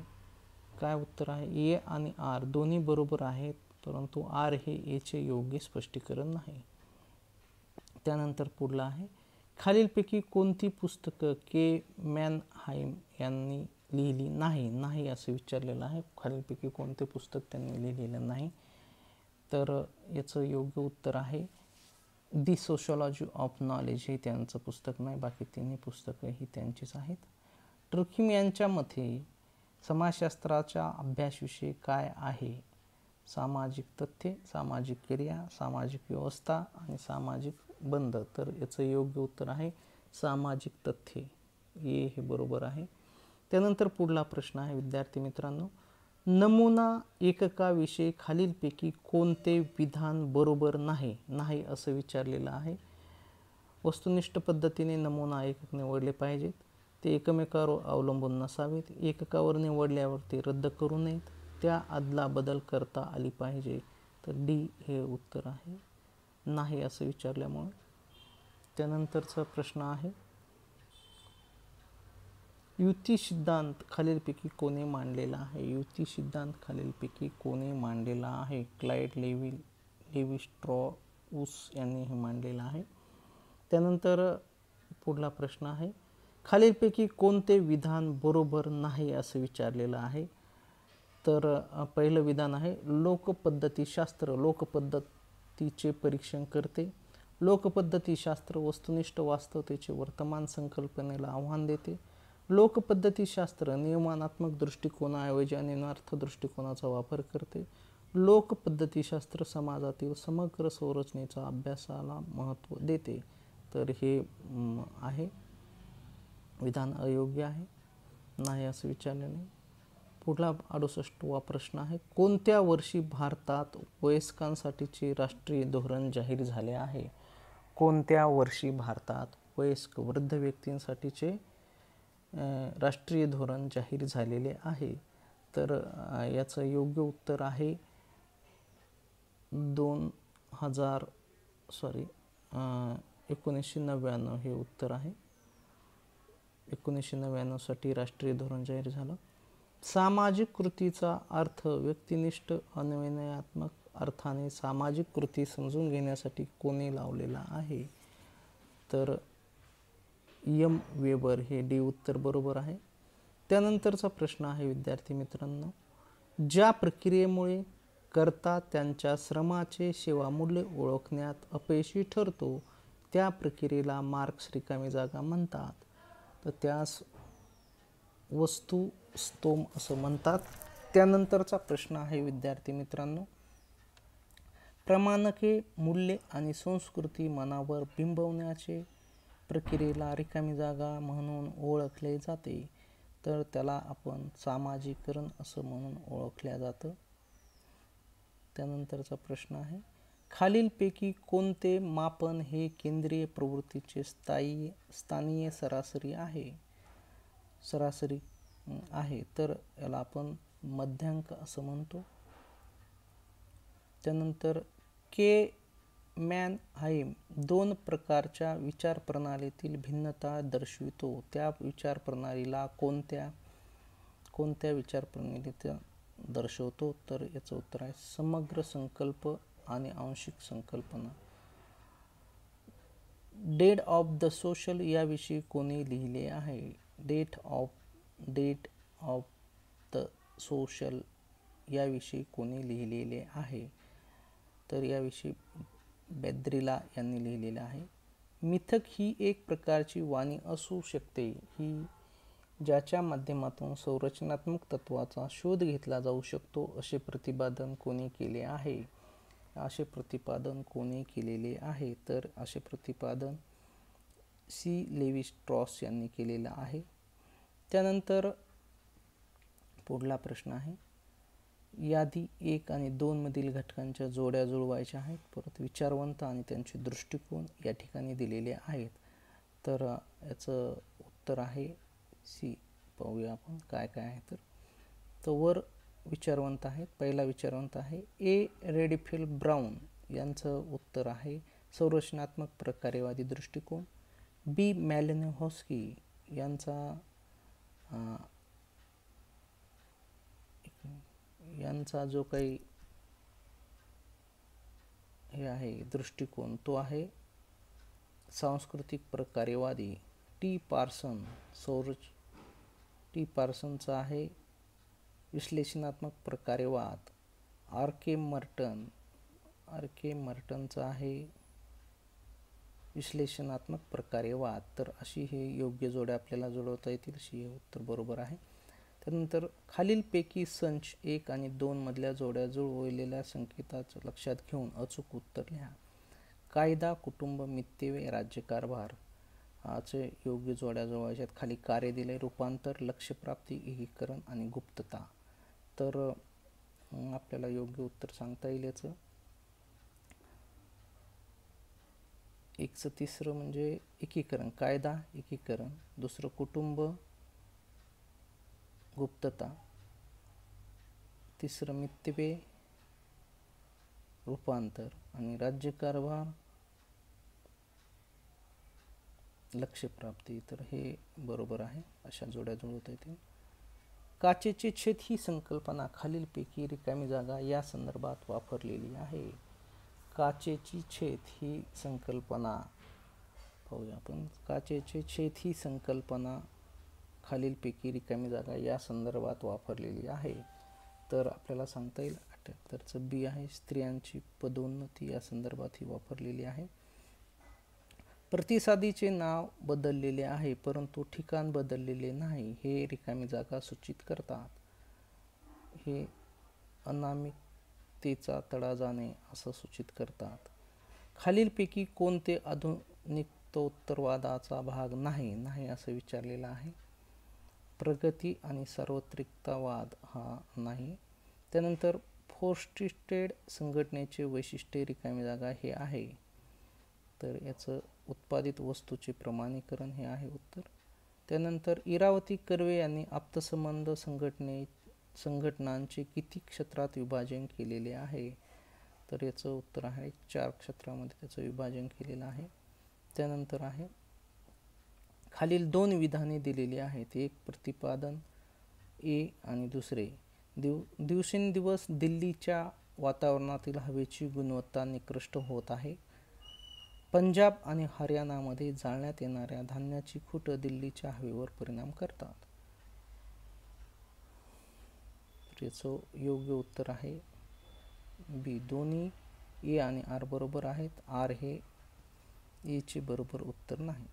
काय उत्तर आहे? A आणि R दोन्ही बरोबर आहेत, परंतु R हे A चे योग्य स्पष्टीकरण नाही. त्यानंतर पुढला आहे, खालीलपैकी कोणती पुस्तकं के मॅनहाइम यांनी लिहिली नाही असं विचारलेलं आहे. खालीलपैकी कोणते पुस्तक त्यांनी लिहिलेलं नाही? तर याचं योग्य उत्तर आहे दी सोशॉलॉजी ऑफ नॉलेज, हे त्यांचं पुस्तक नाही. बाकी तिन्ही पुस्तकं ही त्यांचीच आहेत. ट्रुखिम यांच्या मते समाजशास्त्राच्या अभ्यासविषय काय आहे? सामाजिक तथ्ये, सामाजिक क्रिया, सामाजिक व्यवस्था आणि सामाजिक बंध. तर याचं योग्य उत्तर आहे सामाजिक तथ्ये, हे बरोबर आहे. त्यानंतर पुढला प्रश्न आहे विद्यार्थी मित्रांनो, नमुना एककाविषयी खालीलपैकी कोणते विधान बरोबर नाही असं विचारलेलं आहे? वस्तुनिष्ठ पद्धतीने नमुना एकक निवडले पाहिजेत, ते एकमेकावर अवलंबून नसावेत, एककावर निवडल्यावर ते रद्द करू नयेत, त्या अदला बदल करता आली पाहिजे. तर D हे उत्तर आहे, नाही असं विचारल्यामुळे. त्यानंतरचा प्रश्न आहे, युती सिद्धांत खालीलपैकी कोणी मांडलेला आहे? युती सिद्धांत खालीलपैकी कोणी मांडलेला आहे? क्लाइड लेवी स्ट्रॉउस यांनी हे मांडलेलं आहे. त्यानंतर पुढला प्रश्न आहे, खालीलपैकी कोणते विधान बरोबर नाही असं विचारलेलं आहे? तर पहिलं विधान आहे, लोकपद्धतीशास्त्र लोकपद्धतीचे परीक्षण करते. लोकपद्धतीशास्त्र वस्तुनिष्ठ वास्तवतेचे वर्तमान संकल्पनेला आव्हान देते. लोकपद्धतीशास्त्र नियमनात्मक दृष्टिकोनाऐवजी अन्वयार्थ दृष्टिकोनाचा वापर करते. लोकपद्धतीशास्त्र समाजातील समग्र संरचनेचा अभ्यासाला महत्त्व देते. तर हे आहे विधान अयोग्य आहे, नाही असं विचारले नाही. पुढला 68वा प्रश्न आहे, कोणत्या वर्षी भारतात वयस्कांसाठीचे राष्ट्रीय धोरण जाहीर झाले आहे? कोणत्या वर्षी भारतात वयस्क वृद्ध व्यक्तींसाठीचे राष्ट्रीय धोरण जाहीर झालेले आहे? तर याचं योग्य उत्तर आहे 1999 हे उत्तर आहे. 1999 साठी राष्ट्रीय धोरण जाहीर झालं. सामाजिक कृतीचा अर्थ व्यक्तिनिष्ठ अन्वयात्मक अर्थाने सामाजिक कृती समजून घेण्यासाठी कोणी लावलेला आहे? तर एम वेबर हे डी उत्तर बरोबर आहे. त्यानंतरचा प्रश्न आहे विद्यार्थी मित्रांनो, ज्या प्रक्रियेमुळे करता त्यांच्या श्रमाचे सेवामूल्य ओळखण्यात अपयशी ठरतो त्या प्रक्रियेला मार्क्स रिकामी जागा म्हणतात. तर त्यास वस्तुस्तोम असं म्हणतात. त्यानंतरचा प्रश्न आहे विद्यार्थी मित्रांनो, प्रमाणके मूल्ये आणि संस्कृती मनावर बिंबवण्याचे प्रक्रियेला रिकामी जागा म्हणून ओळखले जाते. तर त्याला आपण सामाजिकरण असं म्हणून ओळखल्या जातं. त्यानंतरचा प्रश्न आहे, खालीलपैकी कोणते मापन हे केंद्रीय प्रवृत्तीचे स्थानीय सरासरी आहे? सरासरी आहे, तर याला आपण मध्यांक असं म्हणतो. त्यानंतर के मॅनहाइम 2 प्रकारच्या विचारप्रणालीतील भिन्नता दर्शवितो. त्या विचारप्रणालीला कोणत्या विचारप्रणालीत दर्शवतो? तर याचं उत्तर आहे समग्र संकल्प आणि आंशिक संकल्पना. डेट ऑफ द सोशल याविषयी कोणी लिहिले आहे? डेट ऑफ द सोशल याविषयी कोणी लिहिलेले आहे? तर याविषयी बेद्रिला यांनी लिहिलेले आहे. मिथक ही एक प्रकारची वाणी असू शकते ही ज्याच्या माध्यमातून संरचनात्मक तत्वाचा शोध घेतला जाऊ शकतो असे प्रतिपादन कोणी केले आहे? असे प्रतिपादन कोणी केलेले आहे? तर असे प्रतिपादन सी लेवी स्ट्रॉस यांनी केलेलं आहे. त्यानंतर पुढला प्रश्न आहे, यादी 1 आणि 2 मधील घटकांच्या जोड्या जुळवायच्या आहेत. परत विचारवंत आणि त्यांचे दृष्टिकोन या ठिकाणी दिलेले आहेत. तर याचं उत्तर आहे सी. पाहूया आपण काय काय आहे. तर वर विचारवंत आहेत. पहिला विचारवंत आहे ए रेडिफिल ब्राउन, यांचं उत्तर आहे संरचनात्मक प्रकारेवादी दृष्टिकोन. बी मॅलिनोव्स्की यांचा जो काही हे आहे दृष्टिकोन तो आहे सांस्कृतिक प्रकारेवादी. टी पार्सनचा आहे विश्लेषणात्मक प्रकारेवाद. आर के मर्टनचा आहे विश्लेषणात्मक प्रकारेवाद. तर अशी हे योग्य जोड्या आपल्याला जुळवता येतील, अशी हे उत्तर बरोबर आहे. त्यानंतर खालीलपैकी संच 1 आणि 2 मधल्या जोड्या जुळवलेल्या संकेताचं लक्षात घेऊन अचूक उत्तर लिहा. कायदा, कुटुंब, मित्यव्यय, राज्यकारभार याचे योग्य जोड्या जुळवायच्यात. खाली कार्य दिले, रूपांतर, लक्ष्यप्राप्ती, एकीकरण आणि गुप्तता. तर आपल्याला योग्य उत्तर सांगता येईल याचं. एकचं तिसरं म्हणजे एकीकरण, कायदा एकीकरण, दुसरं कुटुंब गुप्तता, तिसरं मित्यव्यय रूपांतर आणि राज्यकारभार लक्ष्यप्राप्ती. तर हे बरोबर आहे, अशा जोड्या जुळवता येतील. काचेचे छेद ही संकल्पना खालीलपैकी रिकामी जागा या संदर्भात वापरलेली आहे. काचेची छेद ही संकल्पना पाहूया आपण. काचेचे छेद ही संकल्पना खालीलपैकी रिकामी जागा या संदर्भात वापरलेली आहे. तर आपल्याला सांगता येईल 78चं बी आहे स्त्रियांची पदोन्नती या संदर्भात ही वापरलेली आहे. प्रतिसादीचे नाव बदललेले आहे परंतु ठिकाण बदललेले नाही, हे रिकामी जागा सूचित करतात. हे अनामिकतेचा तडा जाणे असं सूचित करतात. खालीलपैकी कोणते आधुनिकोत्तरवादाचा भाग नाही असं विचारलेलं आहे. प्रगती आणि सार्वत्रिकतावाद हा नाही. त्यानंतर फोर्स्टिस्टेड संघटनेचे वैशिष्ट्य रिकामी जागा हे आहे, तर याचं उत्पादित वस्तूचे प्रमाणीकरण हे आहे उत्तर. त्यानंतर इरावती कर्वे यांनी आप्तसंबंध संघटनांचे किती क्षेत्रात विभाजन केलेले आहे, तर याचं उत्तर आहे 4 क्षेत्रामध्ये त्याचं विभाजन केलेलं आहे. त्यानंतर आहे खालील 2 विधाने दिलेली आहेत. एक प्रतिपादन ए आणि दुसरे, दिवसेंदिवस दिल्लीच्या वातावरणातील हवेची गुणवत्ता निकृष्ट होत आहे. पंजाब आणि हरियाणामध्ये जाळण्यात येणाऱ्या धान्याची खूट दिल्लीच्या हवेवर परिणाम करतात. याचं योग्य उत्तर आहे बी. दोन्ही ए आणि आर बरोबर आहेत. आर हे ए चे बरोबर उत्तर नाही.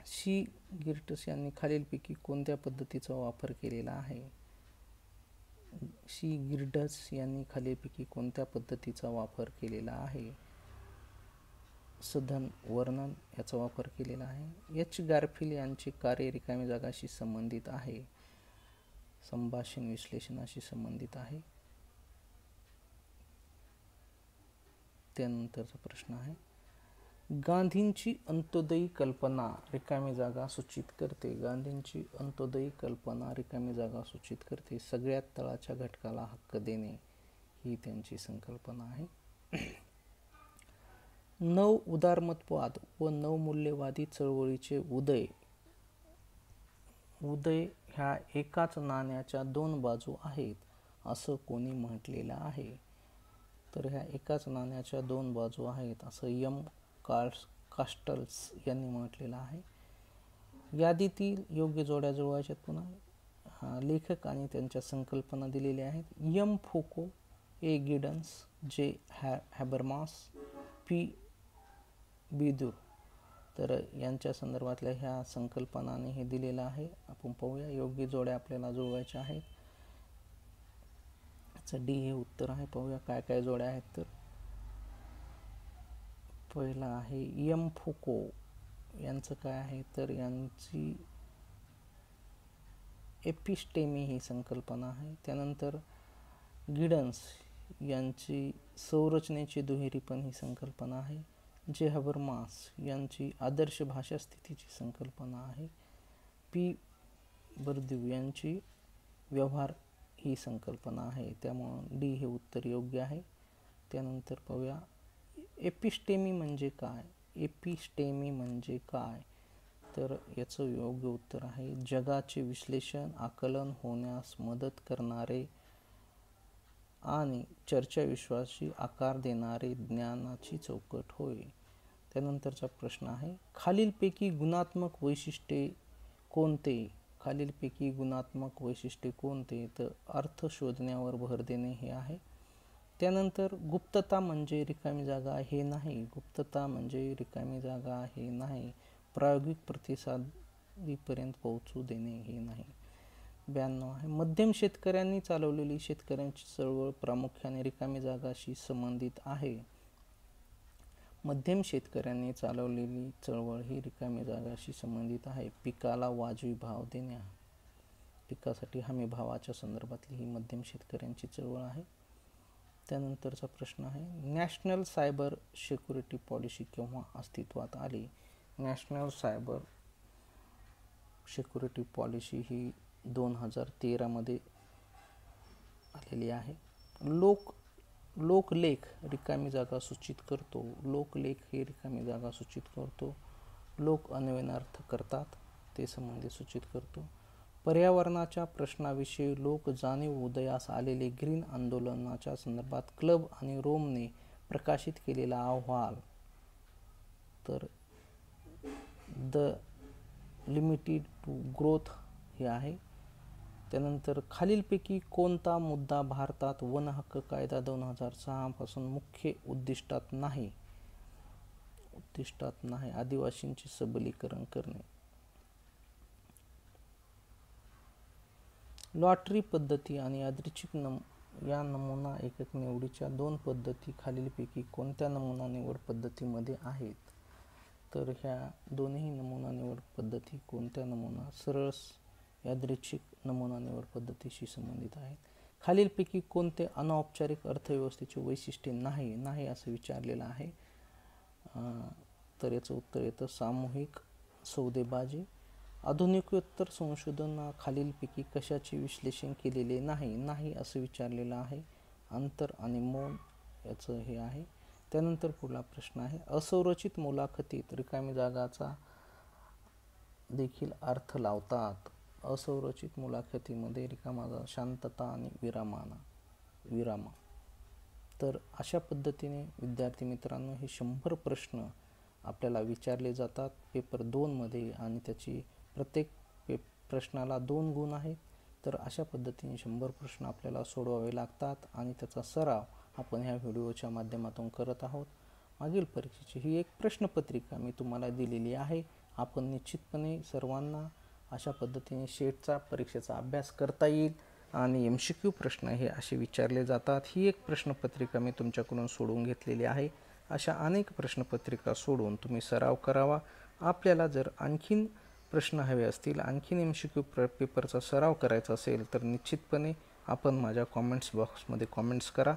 सी. गिर्डस यांनी खालीलपैकी कोणत्या पद्धतीचा वापर केलेला आहे? सी. गिर्डस यांनी खालीलपैकी कोणत्या पद्धतीचा वापर केलेला आहे? सधन वर्णन याचा वापर केलेला आहे. एच. गारफिल यांचे कार्य रिकामी जागाशी संबंधित आहे, संभाषण विश्लेषणाशी संबंधित आहे. त्यानंतरचा प्रश्न आहे गांधींची अंत्योदयी कल्पना रिकामी जागा सूचित करते. गांधींची अंत्योदयी कल्पना रिकामी जागा सूचित करते. सगळ्यात तळाच्या घटकाला हक्क देणे ही त्यांची संकल्पना आहे. नव उदारमतवाद व नवमूल्यवादी चळवळीचे उदय ह्या एकाच नाण्याच्या 2 बाजू आहेत असं कोणी म्हटलेलं आहे? तर ह्या एकाच नाण्याच्या 2 बाजू आहेत असं एम. कास्टल्स यांनी म्हटलेलं आहे. यादीतील योग्य जोड्या जुळवायच्यात. पुन्हा लेखक आणि त्यांच्या संकल्पना दिलेल्या आहेत. एम. फुको, ए. गिडन्स, जे. हॅबरमास, पी. बिदूर. तर यांच्या संदर्भातल्या ह्या संकल्पनाने हे दिलेलं आहे. आपण पाहूया. योग्य जोड्या आपल्याला जुळवायच्या आहेत. याचं डी हे उत्तर आहे. पाहूया काय काय जोड्या आहेत. तर पहिला आहे एम. फुको यांचं काय आहे, तर यांची एपिस्टेमी ही संकल्पना आहे. त्यानंतर गिडन्स यांची संरचनेची दुहेरीपण ही संकल्पना आहे. जे. हॅबरमास यांची आदर्श भाषा स्थितीची संकल्पना आहे. पी. बर्द्यू यांची व्यवहार ही संकल्पना आहे. त्यामुळं डी हे उत्तर योग्य आहे. त्यानंतर पाहूया एपिस्टेमी म्हणजे काय? एपिस्टेमी म्हणजे काय, तर याचं योग्य उत्तर आहे जगाचे विश्लेषण, आकलन होण्यास मदत करणारे आणि चर्चा विश्वासी आकार देणारे ज्ञानाची चौकट होय. त्यानंतरचा प्रश्न आहे खालीलपैकी गुणात्मक वैशिष्ट्ये कोणते? खालीलपैकी गुणात्मक वैशिष्ट्ये कोणते? तर अर्थ शोधण्यावर भर देणे हे आहे. त्यानंतर गुप्तता म्हणजे रिकामी जागा हे नाही. गुप्तता म्हणजे रिकामी जागा हे नाही. प्रायोगिक प्रतिसादीपर्यंत पोहोचू देणे हे नाही. 92 आहे मध्यम शेतकऱ्यांनी चालवलेली शेतकऱ्यांची चळवळ प्रामुख्याने रिकामी जागाशी संबंधित आहे. मध्यम शेतकऱ्यांनी चालवलेली चळवळ ही रिकामी जागाशी संबंधित आहे. पिकाला वाजवी भाव देणे, पिकासाठी हमी भावाच्या संदर्भातली ही मध्यम शेतकऱ्यांची चळवळ आहे. त्यानंतरचा प्रश्न आहे नॅशनल सायबर सिक्युरिटी पॉलिसी केव्हा अस्तित्वात आली? नॅशनल सायबर सिक्युरिटी पॉलिसी ही 2013 मध्ये आलेली आहे. लोकलेख रिकामी जागा सूचित करतो. लोकलेख हे रिकामी जागा सूचित करतो. लोक अन्वयनार्थ करतात ते संबंधी सूचित करतो. पर्यावरणाच्या प्रश्नाविषयी लोक जाणीव उदयास आलेले ग्रीन आंदोलनाच्या संदर्भात क्लब आणि रोमने प्रकाशित केलेला अहवाल, तर द लिमिटेड टू ग्रोथ हे आहे. त्यानंतर खालीलपैकी कोणता मुद्दा भारतात वन हक्क कायदा 2006 पासून मुख्य उद्दिष्टात नाही? उद्दिष्टात नाही. आदिवासींचे सबलीकरण करणे. लॉटरी पद्धती आणि यादृच्छिक या नमुना एकक निवडीच्या दोन पद्धती खालीलपैकी कोणत्या नमुना निवड पद्धतीमध्ये आहेत? तर ह्या दोन्ही नमुना निवड पद्धती कोणत्या नमुना सरळ यादृच्छिक नमुना निवड पद्धतीशी संबंधित आहेत? खालीलपैकी कोणते अनौपचारिक अर्थव्यवस्थेचे वैशिष्ट्य नाही असं विचारलेलं आहे. तर याचं उत्तर येतं सामूहिक सौदेबाजी. आधुनिकोत्तर संशोधना खालीलपैकी कशाचे विश्लेषण केलेले नाही असं विचारलेलं आहे. अंतर आणि मौन याचं हे आहे. त्यानंतर पुढला प्रश्न आहे असंरचित मुलाखतीत रिकामी जागाचा देखील अर्थ लावतात. असंरचित मुलाखतीमध्ये रिकामा जागा, शांतता आणि विराम. तर अशा पद्धतीने विद्यार्थी मित्रांनो हे 100 प्रश्न आपल्याला विचारले जातात पेपर 2 मध्ये आणि त्याची प्रत्येक प्रश्नाला 2 गुण आहेत. तर अशा पद्धतीने 100 प्रश्न आपल्याला सोडवावे लागतात आणि त्याचा सराव आपण ह्या व्हिडिओच्या माध्यमातून करत आहोत. मागील परीक्षेची ही एक प्रश्नपत्रिका मी तुम्हाला दिलेली आहे. आपण निश्चितपणे सर्वांना अशा पद्धतीने शेटचा परीक्षेचा अभ्यास करता येईल आणि MCQ प्रश्न हे असे विचारले जातात. ही एक प्रश्नपत्रिका मी तुमच्याकडून सोडवून घेतलेली आहे. अशा अनेक प्रश्नपत्रिका सोडवून तुम्ही सराव करावा. आपल्याला जर आणखीन प्रश्न हवे असतील, आणखीन MCQ पेपरचा सराव करायचा असेल तर निश्चितपणे आपण माझ्या कॉमेंट्स बॉक्समध्ये कॉमेंट्स करा.